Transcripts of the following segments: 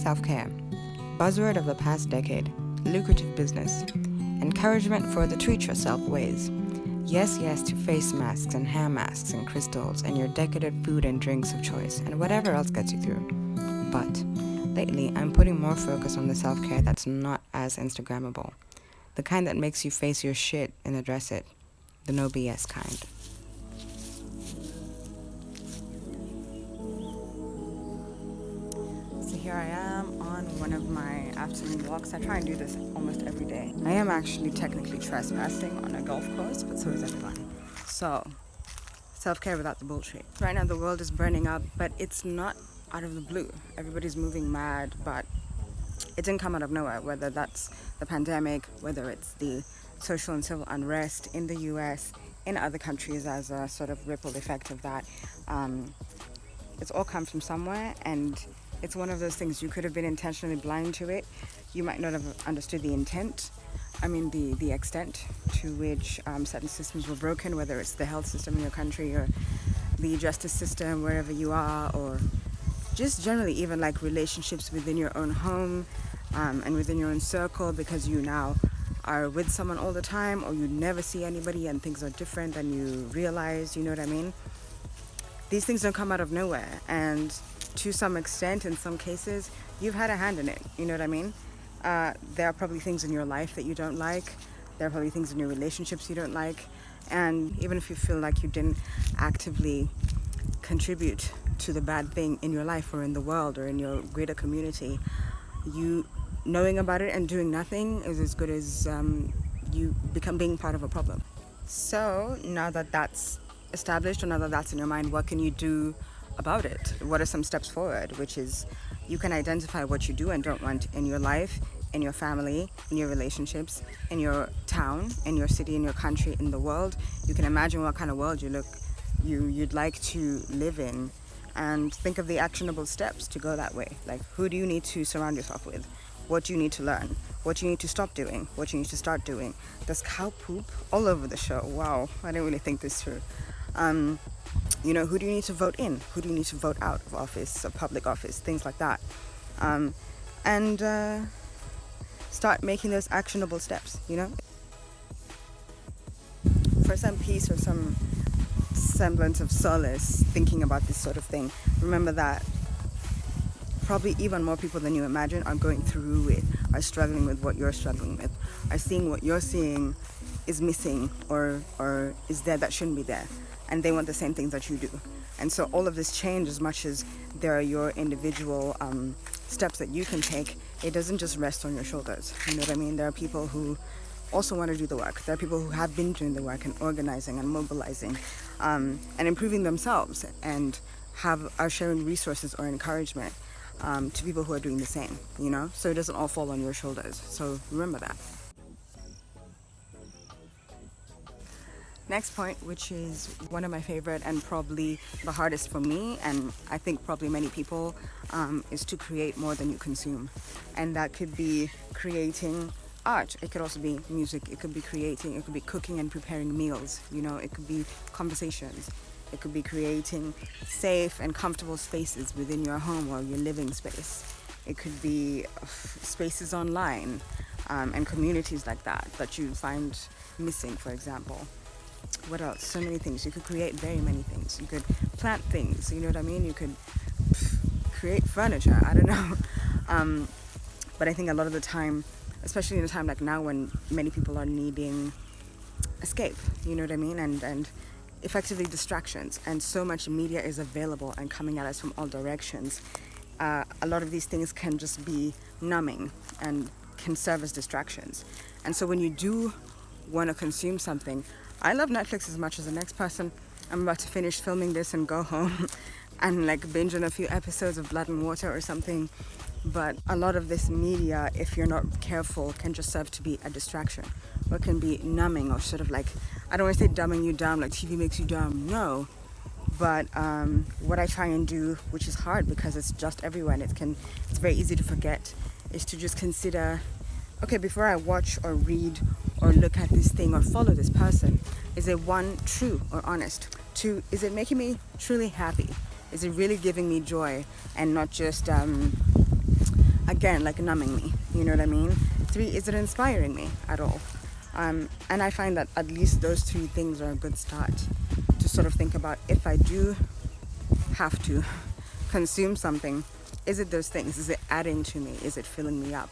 Self-care. Buzzword of the past decade. Lucrative business. Encouragement for the treat yourself ways. Yes, yes to face masks and hair masks and crystals and your decadent food and drinks of choice and whatever else gets you through. But lately, I'm putting more focus on the self-care that's not as Instagrammable. The kind that makes you face your shit and address it. The no BS kind. So here I am on one of my afternoon walks. I try and do this almost every day. I am actually technically trespassing on a golf course, but so is everyone. So, self-care without the bullshit. Right now the world is burning up, but it's not out of the blue. Everybody's moving mad, but it didn't come out of nowhere, whether that's the pandemic, whether it's the social and civil unrest in the US, in other countries as a sort of ripple effect of that. It's all come from somewhere, and it's one of those things you could have been intentionally blind to it. You might not have understood the intent. The extent to which certain systems were broken, whether it's the health system in your country or the justice system wherever you are, or just generally even like relationships within your own home and within your own circle, because you now are with someone all the time, or you never see anybody and things are different than you realize, you know what I mean? These things don't come out of nowhere, and to some extent, in some cases, you've had a hand in it, you know what I mean? There are probably things in your life that you don't like. There are probably things in your relationships you don't like. And even if you feel like you didn't actively contribute to the bad thing in your life or in the world or in your greater community, you knowing about it and doing nothing is as good as you become being part of a problem. So now that that's established, or now that that's in your mind, what can you do about it? What are some steps forward? Which is, you can identify what you do and don't want in your life, in your family, in your relationships, in your town, in your city, in your country, in the world. You can imagine what kind of world you'd like to live in, and think of the actionable steps to go that way. Like, who do you need to surround yourself with? What do you need to learn? What do you need to stop doing? What do you need to start doing? There's cow poop all over the show. Wow, I didn't really think this through. Who do you need to vote in? Who do you need to vote out of office, of public office, things like that. Start making those actionable steps, For some peace or some semblance of solace thinking about this sort of thing, remember that probably even more people than you imagine are going through it, are struggling with what you're struggling with, are seeing what you're seeing is missing or is there that shouldn't be there, and they want the same things that you do. And so all of this change, as much as there are your individual steps that you can take, it doesn't just rest on your shoulders, you know what I mean? There are people who also want to do the work. There are people who have been doing the work and organizing and mobilizing and improving themselves, and are sharing resources or encouragement to people who are doing the same, so it doesn't all fall on your shoulders. So remember that. Next point, which is one of my favorite and probably the hardest for me, and I think probably many people, is to create more than you consume. And that could be creating art, it could also be music, it could be cooking and preparing meals, it could be conversations, it could be creating safe and comfortable spaces within your home or your living space. It could be spaces online and communities like that you find missing, for example. What else? So many things. You could create very many things. You could plant things, you know what I mean? You could create furniture, I don't know. But I think a lot of the time, especially in a time like now when many people are needing escape, you know what I mean? And effectively distractions. And so much media is available and coming at us from all directions. A lot of these things can just be numbing and can serve as distractions. And so when you do want to consume something, I love Netflix as much as the next person. I'm about to finish filming this and go home and binge on a few episodes of Blood and Water or something. But a lot of this media, if you're not careful, can just serve to be a distraction, or can be numbing, or sort of I don't want to say dumbing you down, like TV makes you dumb, no. But what I try and do, which is hard because it's just everywhere and it's very easy to forget, is to just consider, okay, before I watch or read or look at this thing or follow this person, is it one, true or honest? Two, is it making me truly happy? Is it really giving me joy and not just again, like numbing me, you know what I mean? 3, is it inspiring me at all? And I find that at least those 3 things are a good start to sort of think about, if I do have to consume something, is it those things? Is it adding to me? Is it filling me up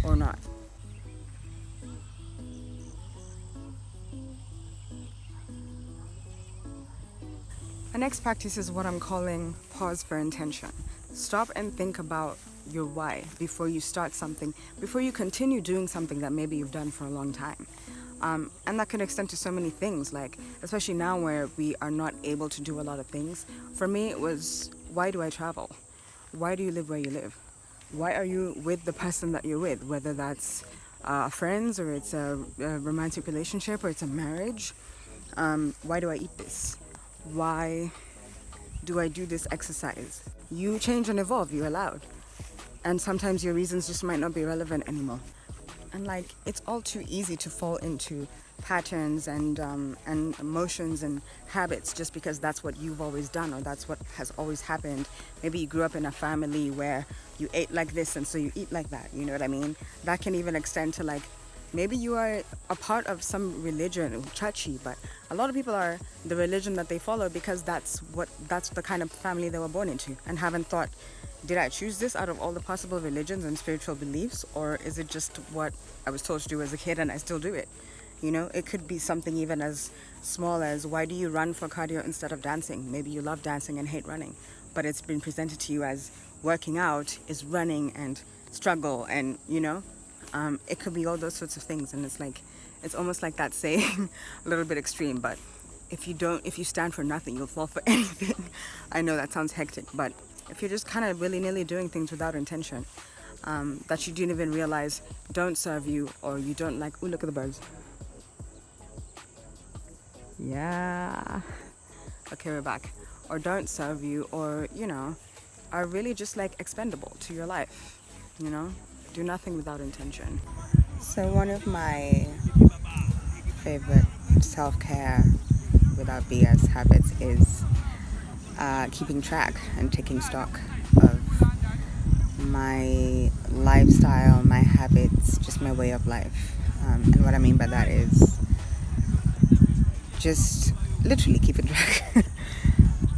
or not? The next practice is what I'm calling pause for intention. Stop and think about your why before you start something, before you continue doing something that maybe you've done for a long time. And that can extend to so many things, like, especially now where we are not able to do a lot of things. For me, it was, why do I travel? Why do you live where you live? Why are you with the person that you're with? Whether that's friends, or it's a romantic relationship, or it's a marriage. Why do I eat this? Why do I do this exercise? You change and evolve, you're allowed. And sometimes your reasons just might not be relevant anymore. And like, it's all too easy to fall into patterns and emotions and habits just because that's what you've always done, or that's what has always happened. Maybe you grew up in a family where you ate like this and so you eat like that, you know what I mean? That can even extend to, like, maybe you are a part of some religion, chachi, but a lot of people are the religion that they follow because that's the kind of family they were born into, and haven't thought, did I choose this out of all the possible religions and spiritual beliefs, or is it just what I was told to do as a kid and I still do it? You know, it could be something even as small as, why do you run for cardio instead of dancing? Maybe you love dancing and hate running, but it's been presented to you as working out is running and struggle, and you know, it could be all those sorts of things. And it's like, it's almost like that saying, a little bit extreme, but if you stand for nothing, you'll fall for anything. I know that sounds hectic, but if you're just kind of willy-nilly doing things without intention, that you didn't even realize don't serve you, or you don't like, ooh, look at the birds. Yeah. Okay, we're back. Or don't serve you, or, you know, are really just like expendable to your life, you know? Do nothing without intention. So one of my favorite self-care without BS habits is keeping track and taking stock of my lifestyle, my habits, just my way of life. And what I mean by that is just literally keeping track.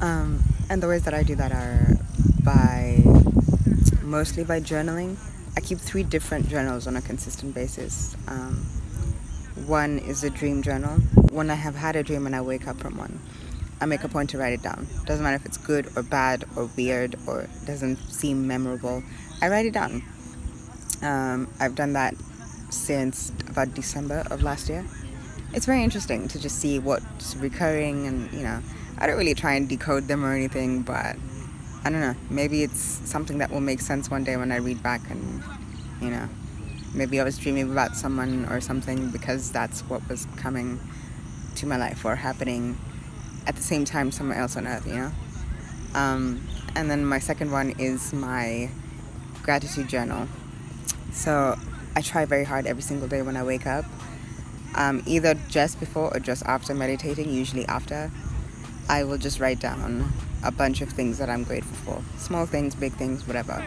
And the ways that I do that are mostly by journaling. I keep 3 different journals on a consistent basis. One is a dream journal. When I have had a dream and I wake up from one, I make a point to write it down. Doesn't matter if it's good or bad or weird or doesn't seem memorable. I write it down. I've done that since about December of last year. It's very interesting to just see what's recurring, and you know, I don't really try and decode them or anything, but I don't know, maybe it's something that will make sense one day when I read back, and you know, maybe I was dreaming about someone or something because that's what was coming to my life or happening at the same time somewhere else on earth, you know. And then my second one is my gratitude journal. So I try very hard every single day when I wake up, either just before or just after meditating, usually after, I will just write down a bunch of things that I'm grateful for. Small things, big things, whatever.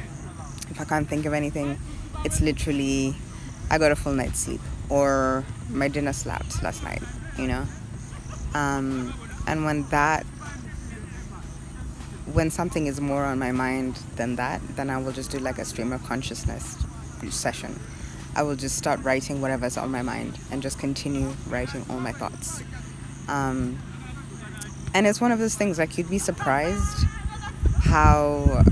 If I can't think of anything, it's literally, I got a full night's sleep, or my dinner slapped last night, you know. And when something is more on my mind than that, then I will just do like a stream of consciousness session. I will just start writing whatever's on my mind and just continue writing all my thoughts. And it's one of those things, like, you'd be surprised how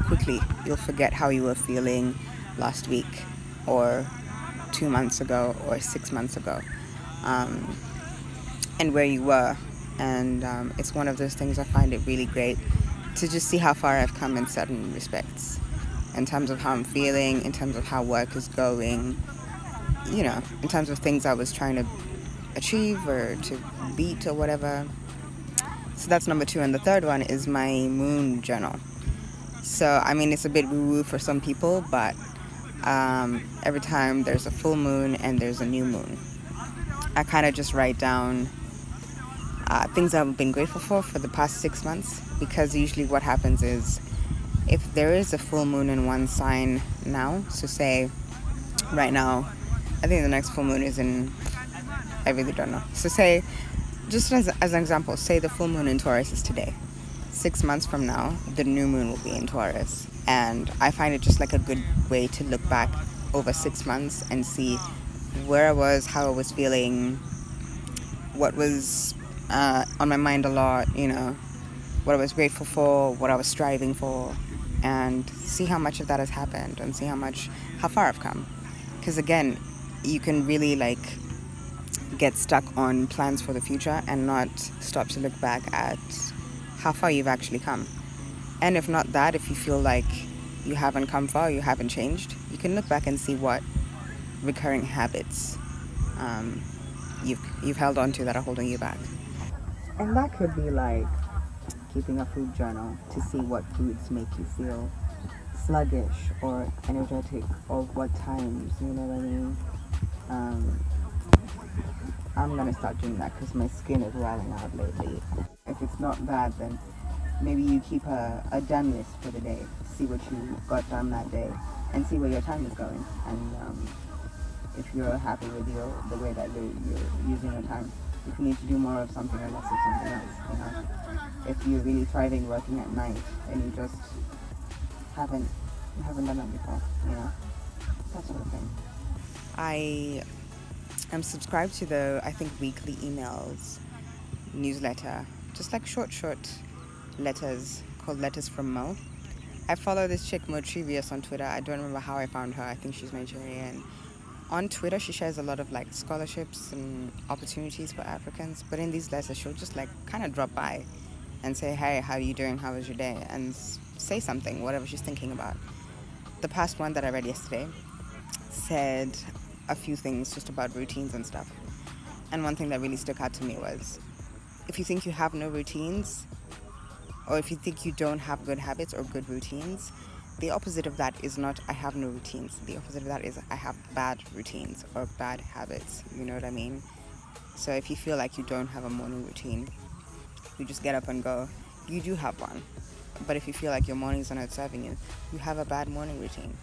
quickly you'll forget how you were feeling last week or 2 months ago or 6 months ago, and where you were. And it's one of those things I find it really great to just see how far I've come in certain respects, in terms of how I'm feeling, in terms of how work is going, you know, in terms of things I was trying to achieve or to beat or whatever. So that's number 2. And the third one is my moon journal. So I mean, it's a bit woo-woo for some people, but every time there's a full moon and there's a new moon, I kind of just write down things I've been grateful for the past 6 months, because usually what happens is if there is a full moon in one sign now, so say right now, I think the next full moon is in, I really don't know. So say, just as an example, say the full moon in Taurus is today. 6 months from now, the new moon will be in Taurus. And I find it just like a good way to look back over 6 months and see where I was, how I was feeling, what was on my mind a lot, what I was grateful for, what I was striving for, and see how much of that has happened and see how far I've come. Because again, you can really get stuck on plans for the future and not stop to look back at how far you've actually come. And if not that, if you feel like you haven't come far, you haven't changed, you can look back and see what recurring habits you've held on to that are holding you back. And that could be like keeping a food journal to see what foods make you feel sluggish or energetic, or what times, you know what I mean? I'm gonna start doing that because my skin is rallying out lately. If it's not that, then maybe you keep a done list for the day, see what you got done that day, and see where your time is going. And if you're happy with the way that you're using your time, if you need to do more of something or less of something else, if you're really thriving working at night and you just haven't done that before, that sort of thing. I am subscribed to the, I think, weekly emails newsletter, just like short letters called Letters from Mo. I follow this chick Mo Trivius on Twitter. I don't remember how I found her. I think she's Nigerian. On Twitter, she shares a lot of scholarships and opportunities for Africans. But in these letters, she'll just kind of drop by and say, "Hey, how are you doing? How was your day?" And say something, whatever she's thinking about. The past one that I read yesterday said a few things just about routines and stuff. And one thing that really stuck out to me was, if you think you have no routines, or if you think you don't have good habits or good routines, the opposite of that is not I have no routines. The opposite of that is I have bad routines or bad habits. You know what I mean? So if you feel like you don't have a morning routine, you just get up and go, you do have one. But if you feel like your mornings are not serving you, you have a bad morning routine.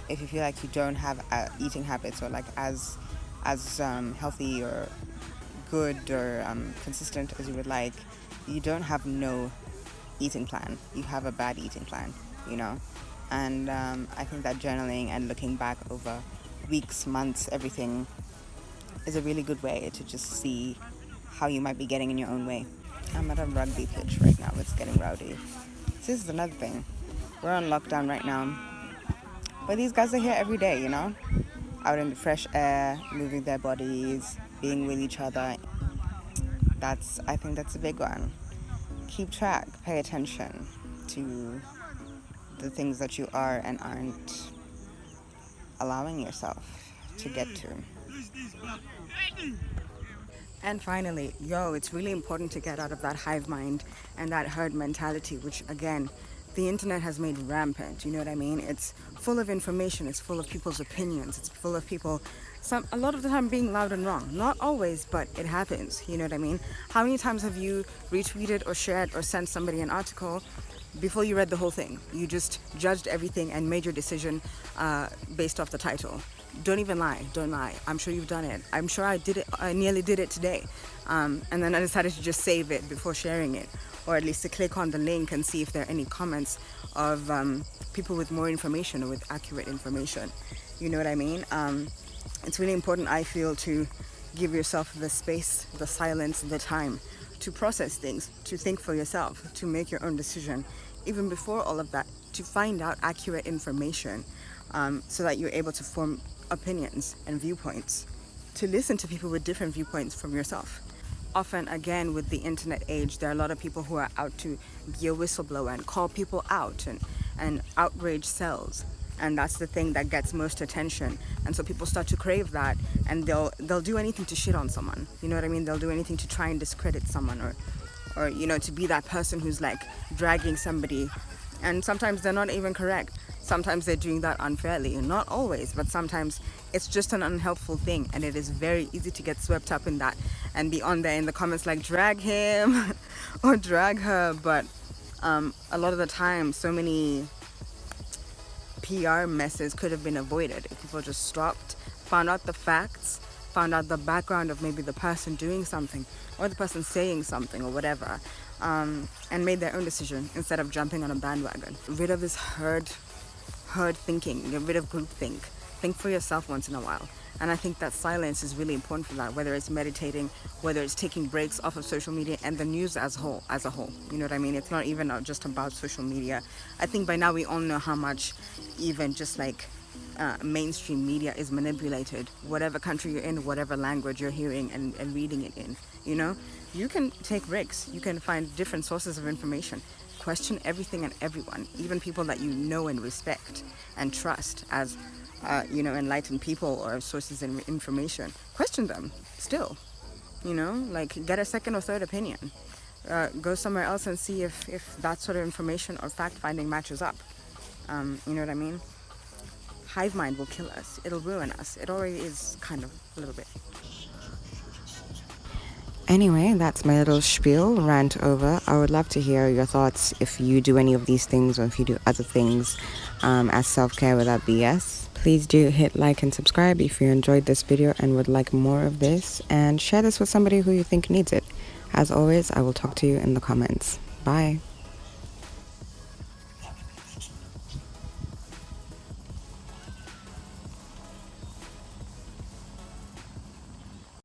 If you feel like you don't have eating habits or as healthy or good or consistent as you would like, you don't have no eating plan. You have a bad eating plan, And I think that journaling and looking back over weeks, months, everything is a really good way to just see how you might be getting in your own way. I'm at a rugby pitch right now. It's getting rowdy. This is another thing. We're on lockdown right now. But these guys are here every day, out in the fresh air, moving their bodies, being with each other. I think that's a big one. Keep track, pay attention to the things that you are and aren't allowing yourself to get to. And finally, it's really important to get out of that hive mind and that herd mentality, which again, the internet has made rampant. You know what I mean? It's full of information. It's full of people's opinions. It's full of people, a lot of the time being loud and wrong. Not always, but it happens. You know what I mean? How many times have you retweeted or shared or sent somebody an article before you read the whole thing? You just judged everything and made your decision based off the title. Don't even lie. Don't lie. I'm sure you've done it. I'm sure I did it. I nearly did it today. And then I decided to just save it before sharing it, or at least to click on the link and see if there are any comments of people with more information or with accurate information. You know what I mean? It's really important, I feel, to give yourself the space, the silence, the time to process things, to think for yourself, to make your own decision. Even before all of that, to find out accurate information so that you're able to form opinions and viewpoints, to listen to people with different viewpoints from yourself. Often, again, with the internet age, there are a lot of people who are out to be a whistleblower and call people out and outrage sells. And that's the thing that gets most attention. And so people start to crave that, and they'll do anything to shit on someone. You know what I mean? They'll do anything to try and discredit someone or to be that person who's dragging somebody. And sometimes they're not even correct. Sometimes they're doing that unfairly. Not always, but sometimes it's just an unhelpful thing, and it is very easy to get swept up in that and be on there in the comments drag him or drag her. But A lot of the time, so many PR messes could have been avoided if people just stopped, found out the facts, found out the background of maybe the person doing something or the person saying something or whatever, and made their own decision instead of jumping on a bandwagon. Rid of this herd thinking, get rid of groupthink. Think for yourself once in a while. And I think that silence is really important for that, whether it's meditating, whether it's taking breaks off of social media and the news as a whole. You know what I mean? It's not even just about social media. I think by now we all know how much even just like mainstream media is manipulated. Whatever country you're in, whatever language you're hearing and reading it in, you know? You can take breaks. You can find different sources of information. Question everything and everyone, even people that you know and respect and trust as enlightened people or sources of information. Question them still, like get a second or third opinion. Go somewhere else and see if that sort of information or fact finding matches up. You know what I mean? Hive mind will kill us. It'll ruin us. It already is kind of a little bit. Anyway, that's my little spiel, rant over. I would love to hear your thoughts if you do any of these things or if you do other things as self-care without BS. Please do hit like and subscribe if you enjoyed this video and would like more of this, and share this with somebody who you think needs it. As always, I will talk to you in the comments. Bye.